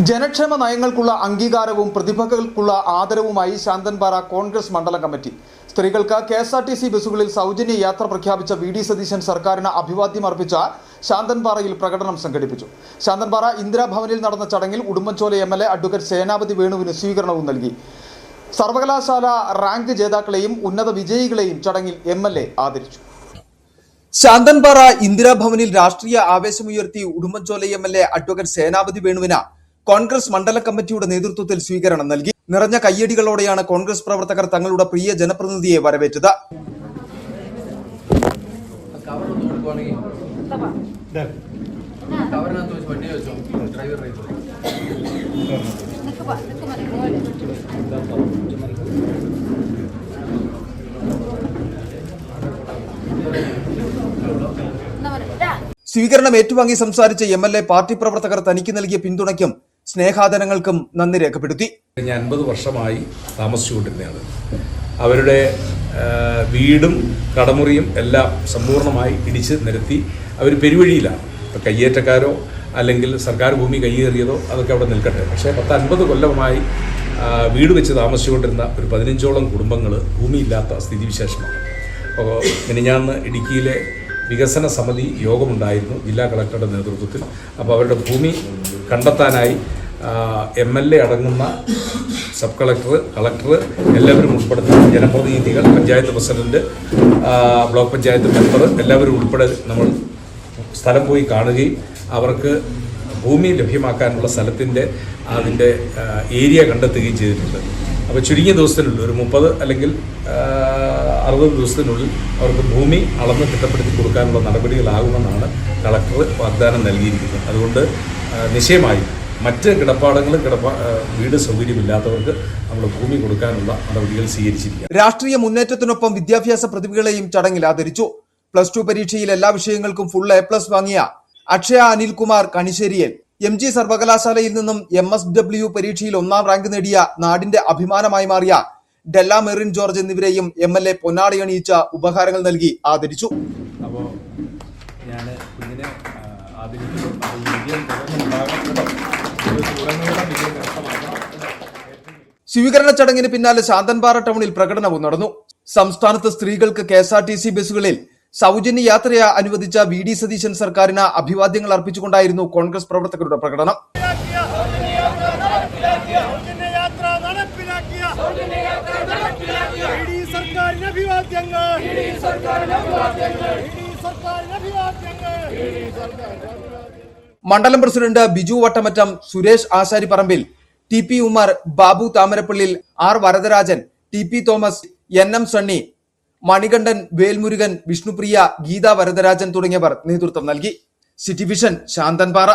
ജനക്ഷേമ നയങ്ങൾക്കുള്ള അംഗീകാരവും പ്രതിഭകൾക്കുള്ള ആദരവുമായി ശാന്തൻപാറ കോൺഗ്രസ് മണ്ഡലം കമ്മിറ്റി. സ്ത്രീകൾക്ക് KSRTC ബസ്സുകളിൽ സൗജന്യ യാത്ര പ്രഖ്യാപിച്ച VD സതീശൻ സർക്കാരിന് അഭിവാദ്യം അർപ്പിച്ച ശാന്തൻപാറയിൽ പ്രകടനം സംഘടിപ്പിച്ചു. ശാന്തൻപാറ ഇന്ദിരാഭവനിൽ നടന്ന ചടങ്ങിൽ ഉടുമ്പൻചോല MLA അഡ്വക്കേറ്റ് സേനാപതി വേണുവിന് സ്വീകരണവും നൽകി. സർവകലാശാല റാങ്ക് ജേതാക്കളെയും ഉന്നത വിജയികളെയും ചടങ്ങിൽ MLA ആദരിച്ചു. ശാന്തൻപാറ ഇന്ദിരാഭവനിൽ രാഷ്ട്രീയ ആവേശമുയർത്തി ഉടുമ്പൻചോല MLA അഡ്വക്കേറ്റ് സേനാപതി വേണുവിന് കോൺഗ്രസ് മണ്ഡല കമ്മിറ്റിയുടെ നേതൃത്വത്തിൽ സ്വീകരണം നൽകി. നിറഞ്ഞ കയ്യടികളോടെയാണ് കോൺഗ്രസ് പ്രവർത്തകർ തങ്ങളുടെ പ്രിയ ജനപ്രതിനിധിയെ വരവേറ്റത്. സ്വീകരണം ഏറ്റുവാങ്ങി സംസാരിച്ച MLA പാർട്ടി പ്രവർത്തകർ തനിക്ക് നൽകിയ പിന്തുണയ്ക്കും സ്നേഹാദരങ്ങൾക്കും നന്ദി രേഖപ്പെടുത്തി. ഞാൻ 50 വർഷമായി താമസിച്ചുകൊണ്ടിരുന്നതാണ്. അവരുടെ വീടും കടമുറിയും എല്ലാം സമ്പൂർണ്ണമായി ഇടിച്ച് നിരത്തി അവർ പെരുവഴിയിലാണ്. ഇപ്പോൾ കയ്യേറ്റക്കാരോ അല്ലെങ്കിൽ സർക്കാർ ഭൂമി കയ്യേറിയതോ അതൊക്കെ അവിടെ നിൽക്കട്ടെ. പക്ഷേ 10-50 കൊല്ലമായി വീട് വെച്ച് താമസിച്ചുകൊണ്ടിരുന്ന ഒരു 15ഓളം കുടുംബങ്ങൾ ഭൂമിയില്ലാത്ത സ്ഥിതിവിശേഷമാണ്. അപ്പോൾ മിനിഞ്ഞാന്ന് ഇടുക്കിയിലെ വികസന സമിതി യോഗമുണ്ടായിരുന്നു ജില്ലാ കളക്ടറുടെ നേതൃത്വത്തിൽ. അപ്പോൾ അവരുടെ ഭൂമി കണ്ടെത്താനായി MLA അടങ്ങുന്ന സബ് കളക്ടർ, കളക്ടർ എല്ലാവരും ഉൾപ്പെടുന്ന ജനപ്രതിനിധികൾ, panchayat president, block panchayat member എല്ലാവരും ഉൾപ്പെടെ നമ്മൾ സ്ഥലം പോയി കാണുകയും അവർക്ക് ഭൂമി ലഭ്യമാക്കാനുള്ള അതിൻ്റെ ഏരിയ കണ്ടെത്തുകയും ചെയ്തിട്ടുണ്ട്. അപ്പോൾ ചുരുങ്ങിയ ദിവസത്തിനുള്ളിൽ ഒരു 30 അല്ലെങ്കിൽ 60 ദിവസത്തിനുള്ളിൽ അവർക്ക് ഭൂമി അളന്ന് തിട്ടപ്പെടുത്തി കൊടുക്കാനുള്ള നടപടികളാകുമെന്നാണ് കളക്ടർ വാഗ്ദാനം നൽകിയിരിക്കുന്നത്. അതുകൊണ്ട് നിശ്ചയമായും മറ്റ് കിടപ്പാടങ്ങളും വീട് സൗകര്യമില്ലാത്തവർക്ക് നമ്മൾ ഭൂമി കൊടുക്കാനുള്ള നടപടികൾ സ്വീകരിച്ചിരിക്കുക. രാഷ്ട്രീയ മുന്നേറ്റത്തിനൊപ്പം വിദ്യാഭ്യാസ പ്രതിഭകളെയും ചടങ്ങിൽ ആദരിച്ചു. +2 പരീക്ഷയിൽ എല്ലാ വിഷയങ്ങൾക്കും ഫുൾ A+ വാങ്ങിയ അക്ഷയ അനിൽകുമാർ കണിശ്ശേരിയിൽ, MG സർവകലാശാലയിൽ നിന്നും MSW പരീക്ഷയിൽ 1ാം റാങ്ക് നേടിയ നാടിന്റെ അഭിമാനമായി മാറിയ ഡെല്ല മെറിൻ ജോർജ് എന്നിവരെയും MLA പൊന്നാടയണിയിച്ച ഉപഹാരങ്ങൾ നൽകി ആദരിച്ചു. അപ്പോൾ ഞാൻ കുഞ്ഞിനെ സ്വീകരണ ചടങ്ങിന് പിന്നാലെ ശാന്തൻപാറ ടൗണിൽ പ്രകടനവും നടന്നു. സംസ്ഥാനത്ത് സ്ത്രീകൾക്ക് KSRTC ബസ്സുകളിൽ സൗജന്യ യാത്രയെ അനുവദിച്ച VD സതീശൻ സർക്കാരിന് അഭിവാദ്യങ്ങൾ അർപ്പിച്ചുകൊണ്ടായിരുന്നു കോൺഗ്രസ് പ്രവർത്തകരുടെ പ്രകടനം. മണ്ഡലം president Biju Vattamattam, Suresh Asharipparambil, TP Umar, Babu Thamarappallil, R Varadarajan, TP Thomas, NM Sunny, Manikandan, Velmurugan, Vishnupriya, Geetha Varadarajan തുടങ്ങിയവർ നേതൃത്വം നൽകി. City vision, Santhanpara.